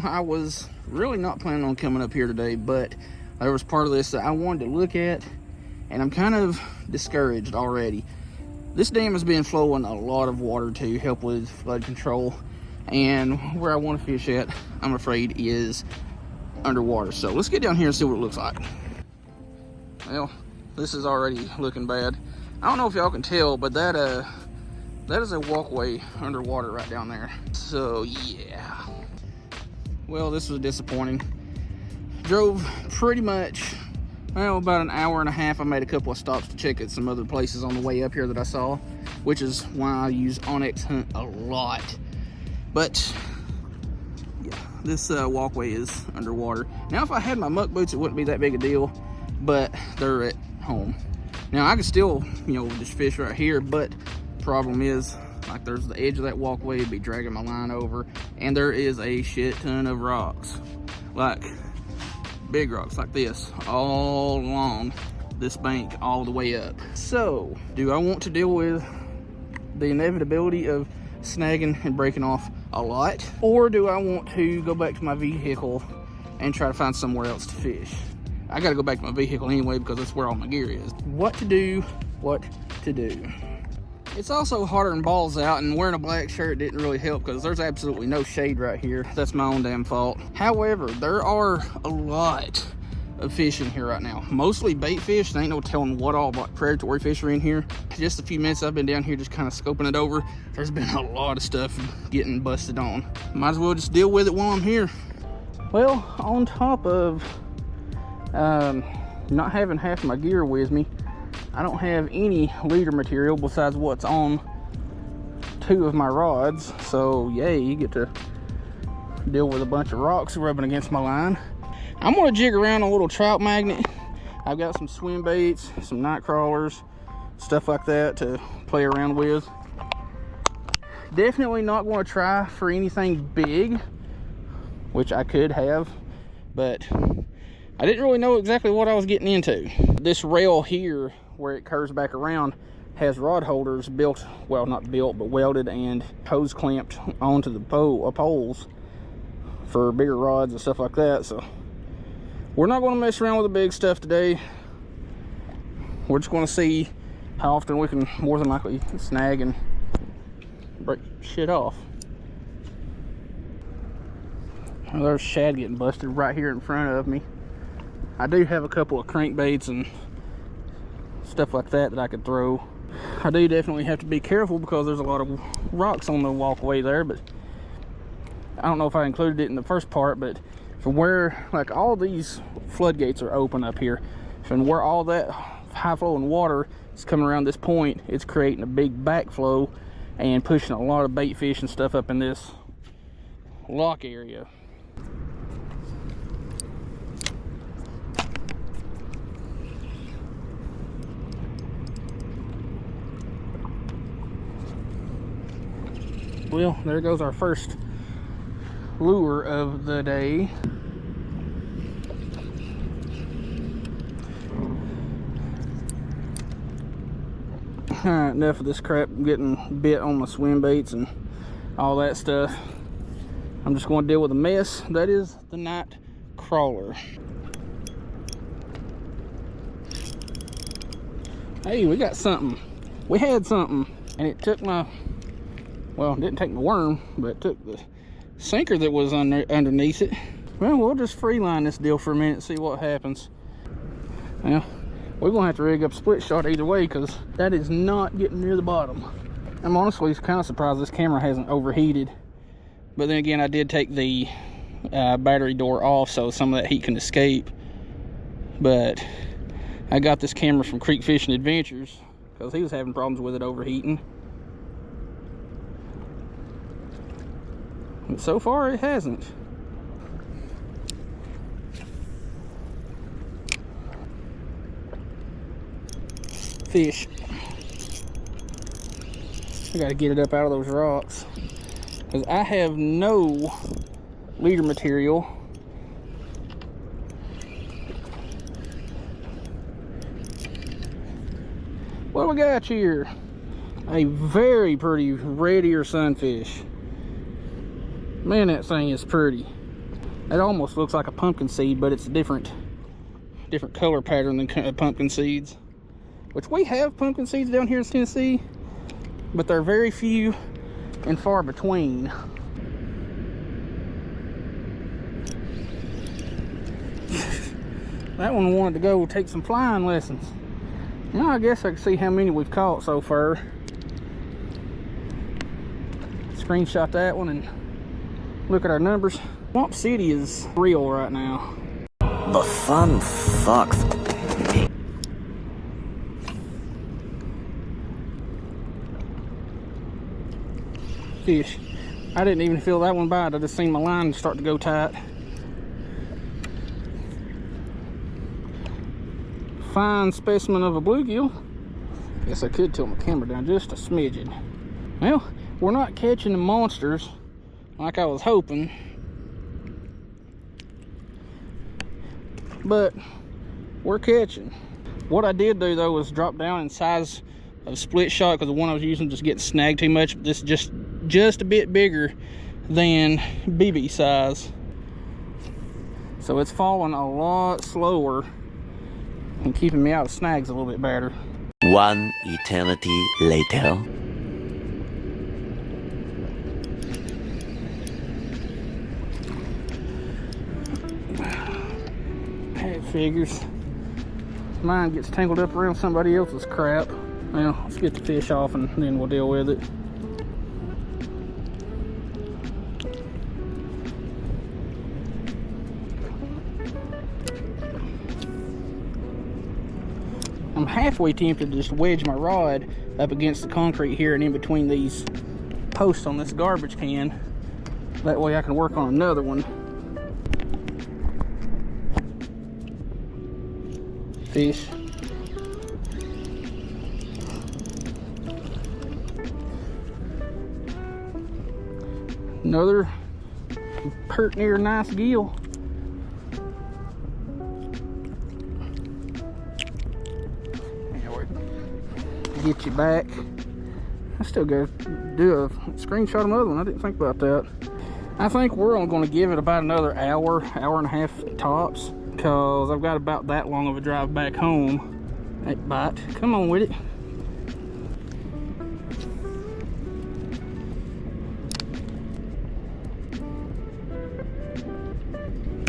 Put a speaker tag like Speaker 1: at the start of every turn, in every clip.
Speaker 1: I was really not planning on coming up here today, but there was part of this that I wanted to look at, and I'm kind of discouraged already. This dam has been flowing a lot of water to help with flood control, and where I want to fish at, I'm afraid, is underwater. So let's get down here and see what it looks like. Well, this is already looking bad. I don't know if y'all can tell, but that is a walkway underwater right down there. So yeah, well, this was disappointing. Drove pretty much, well, about an hour and a half. I made a couple of stops to check at some other places on the way up here that I saw, which is why I use Onyx Hunt a lot. But yeah, this walkway is underwater. Now, if I had my muck boots, it wouldn't be that big a deal, but they're at home. Now, I could still, just fish right here, but problem is, like, there's the edge of that walkway, it'd be dragging my line over, and there is a shit ton of rocks, like big rocks like this, all along this bank all the way up. So, do I want to deal with the inevitability of snagging and breaking off a lot, or do I want to go back to my vehicle and try to find somewhere else to fish? I gotta go back to my vehicle anyway because that's where all my gear is. What to do. It's also hotter than balls out, and wearing a black shirt didn't really help because there's absolutely no shade right here. That's my own damn fault. However, there are a lot of fish in here right now. Mostly bait fish. There ain't no telling what all predatory fish are in here. Just a few minutes I've been down here just kind of scoping it over. There's been a lot of stuff getting busted on. Might as well just deal with it while I'm here. Well, on top of not having half my gear with me, I don't have any leader material besides what's on 2 of my rods. So yay, you get to deal with a bunch of rocks rubbing against my line. I'm gonna jig around a little trout magnet. I've got some swim baits, some night crawlers, stuff like that to play around with. Definitely not gonna try for anything big, which I could have, but I didn't really know exactly what I was getting into. This rail here, where it curves back around, has rod holders built, well, not built, but welded and hose clamped onto the poles for bigger rods and stuff like that. So we're not going to mess around with the big stuff today. We're just going to see how often we can more than likely snag and break shit off. Well, there's shad getting busted right here in front of me. I do have a couple of crankbaits and stuff like that I could throw. I do definitely have to be careful because there's a lot of rocks on the walkway there, but I don't know if I included it in the first part, but from where, like, all these floodgates are open up here, from where all that high flowing water is coming around this point, it's creating a big backflow and pushing a lot of bait fish and stuff up in this lock area. Well, there goes our first lure of the day. Alright, enough of this crap. I'm getting bit on my swim baits and all that stuff. I'm just going to deal with the mess that is the night crawler. Hey, we got something. We had something, and it took my, well, it didn't take my worm, but it took the sinker that was underneath it. Well, we'll just free line this deal for a minute, see what happens. Now, we're gonna have to rig up a split shot either way because that is not getting near the bottom. I'm honestly kind of surprised this camera hasn't overheated. But then again, I did take the battery door off so some of that heat can escape. But I got this camera from Creek Fishing Adventures because he was having problems with it overheating. But so far it hasn't. Fish. I gotta get it up out of those rocks because I have no leader material. What do we got here? A very pretty red ear sunfish. Man, that thing is pretty. It almost looks like a pumpkin seed, but it's a different color pattern than pumpkin seeds. Which we have pumpkin seeds down here in Tennessee, but they're very few and far between. That one wanted to go take some flying lessons. Now I guess I can see how many we've caught so far. Screenshot that one and look at our numbers. Swamp City is real right now.
Speaker 2: The sun sucks.
Speaker 1: Fish. I didn't even feel that one bite. I just seen my line start to go tight. Fine specimen of a bluegill. Guess I could tilt my camera down just a smidgen. Well, we're not catching the monsters like I was hoping, but we're catching. What I did do though was drop down in size of split shot because the one I was using just getting snagged too much. This is just a bit bigger than BB size, so it's falling a lot slower and keeping me out of snags a little bit better.
Speaker 2: One eternity later.
Speaker 1: It figures. Mine gets tangled up around somebody else's crap. Well, let's get the fish off and then we'll deal with it. I'm halfway tempted to just wedge my rod up against the concrete here and in between these posts on this garbage can. That way I can work on another one. Fish. Another pert near nice gill. Get you back. I still gotta do a screenshot of another one. I didn't think about that. I think we're only going to give it about another hour and a half tops, because I've got about that long of a drive back home. That bite, come on with it.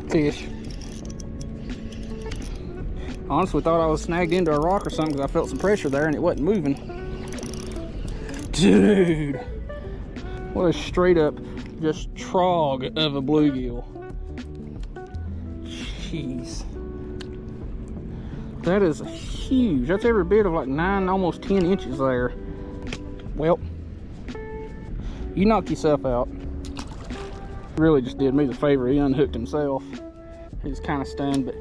Speaker 1: Fish. Honestly, thought I was snagged into a rock or something because I felt some pressure there and it wasn't moving. Dude, what a straight up just trog of a bluegill. Jeez. That is huge. That's every bit of like 9, almost 10 inches there. Well, you knocked yourself out. Really just did me the favor. He unhooked himself. He was kind of stunned, but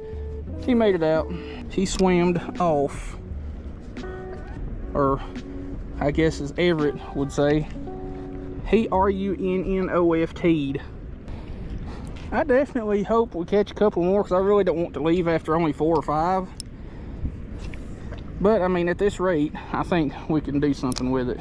Speaker 1: he made it out. He swam off, or I guess as Everett would say, he RUNNOFT'd. I definitely hope we catch a couple more because I really don't want to leave after only 4 or 5. But I mean, at this rate, I think we can do something with it.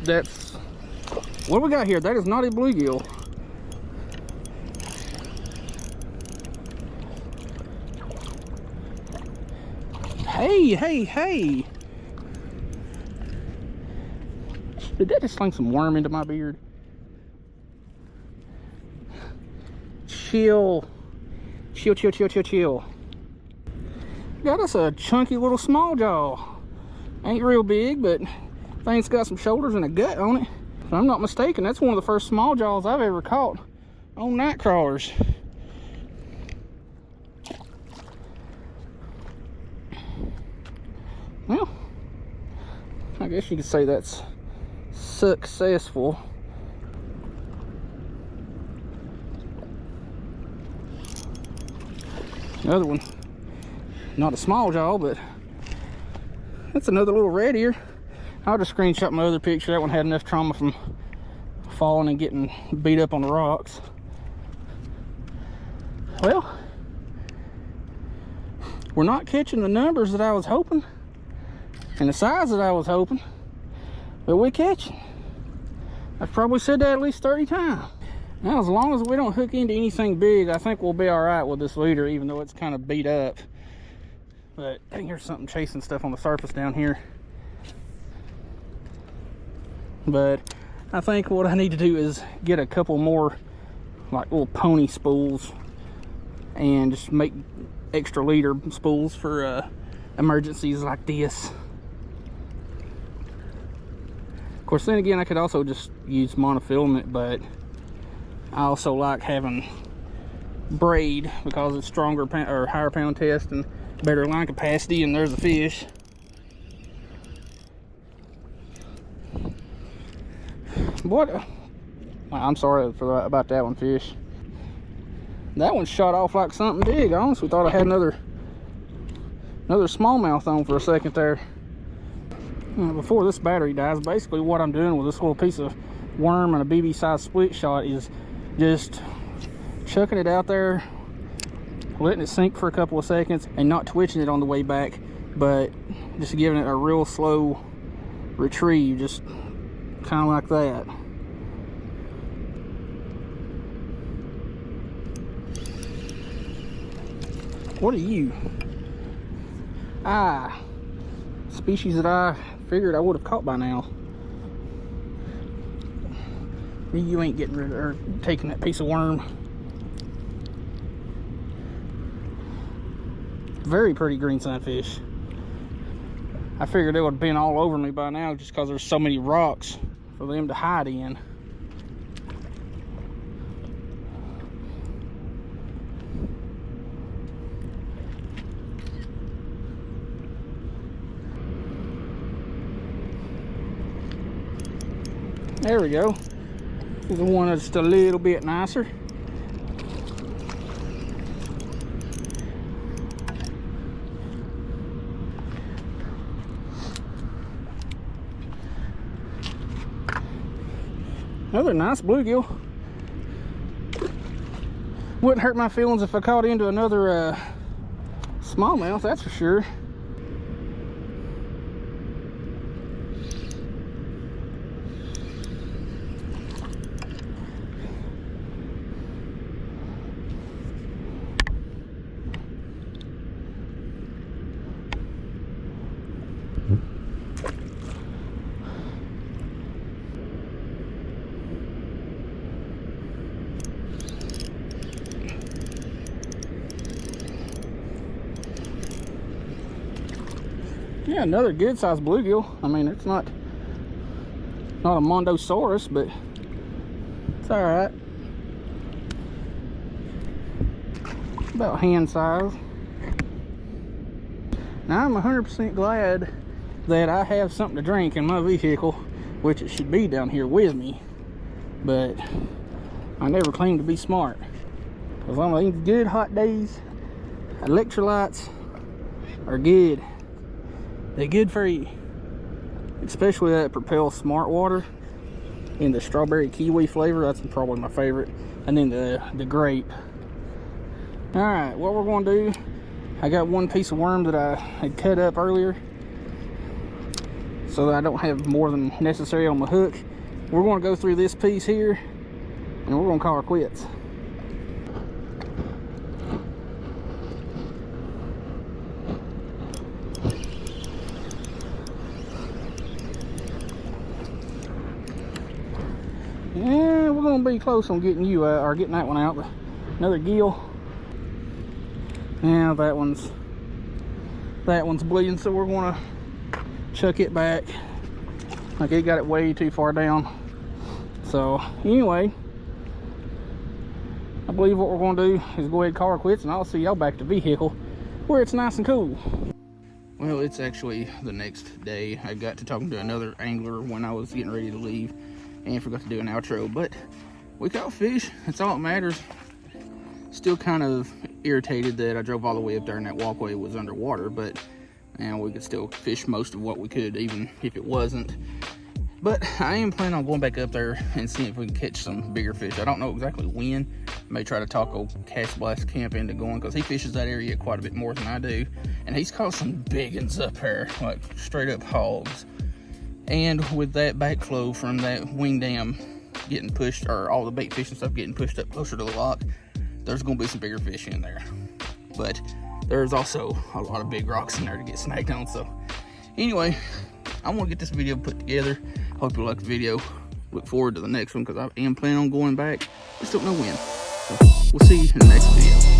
Speaker 1: That's what we got here. That is not a bluegill. Hey. Did that just sling some worm into my beard? Chill. Got us a chunky little small jaw. Ain't real big, but thing's got some shoulders and a gut on it. If I'm not mistaken, that's one of the first small jaws I've ever caught on night crawlers. Well, I guess you could say that's successful. Another one. Not a small jaw, but that's another little red ear. I'll just screenshot my other picture. That one had enough trauma from falling and getting beat up on the rocks. Well, we're not catching the numbers that I was hoping and the size that I was hoping, but we're catching. I've probably said that at least 30 times. Now, as long as we don't hook into anything big, I think we'll be all right with this leader, even though it's kind of beat up. But I think there's something chasing stuff on the surface down here. But I think what I need to do is get a couple more like little pony spools and just make extra leader spools for emergencies like this. Of course, then again, I could also just use monofilament, but I also like having braid because it's stronger or higher pound test and better line capacity, and there's a fish. What? I'm sorry about that one, fish. That one shot off like something big. I honestly thought I had another smallmouth on for a second there. Before this battery dies, basically what I'm doing with this little piece of worm and a BB size split shot is just chucking it out there, letting it sink for a couple of seconds and not twitching it on the way back, but just giving it a real slow retrieve, just kind of like that. What are you? Species that I figured I would have caught by now. You ain't getting rid of or taking that piece of worm. Very pretty green sunfish. I figured they would have been all over me by now just because there's so many rocks for them to hide in. There we go. Here's the one that's just a little bit nicer. Another nice bluegill. Wouldn't hurt my feelings if I caught into another smallmouth, that's for sure. Yeah, another good sized bluegill. I mean, it's not a Mondosaurus, but it's all right. About hand size. Now I'm 100% glad that I have something to drink in my vehicle, which it should be down here with me. But I never claim to be smart. Because on these good hot days, electrolytes are good. They're good for you, especially that Propel Smart Water in the strawberry kiwi flavor. That's probably my favorite. And then the grape. All right, what we're going to do, I got one piece of worm that I had cut up earlier so that I don't have more than necessary on my hook. We're going to go through this piece here and we're going to call her quits. Yeah, we're gonna be close on getting you out, or getting that one out. But another gill. Now that one's bleeding, so we're gonna chuck it back. Like it got it way too far down. So anyway, I believe what we're gonna do is go ahead and call her quits, and I'll see y'all back at the vehicle where it's nice and cool. Well, it's actually the next day. I got to talking to another angler when I was getting ready to leave and forgot to do an outro, but we caught fish. That's all that matters. Still kind of irritated that I drove all the way up there and that walkway was underwater, but we could still fish most of what we could, even if it wasn't. But I am planning on going back up there and seeing if we can catch some bigger fish. I don't know exactly when. I may try to talk old Cast Blast Camp into going, because he fishes that area quite a bit more than I do. And he's caught some big ones up there, like straight up hogs. And with that backflow from that wing dam getting pushed, or all the bait fish and stuff getting pushed up closer to the lock, there's going to be some bigger fish in there. But there's also a lot of big rocks in there to get snagged on. So anyway, I'm going to get this video put together. Hope you like the video. Look forward to the next one, because I am planning on going back. Just don't know when. So we'll see you in the next video.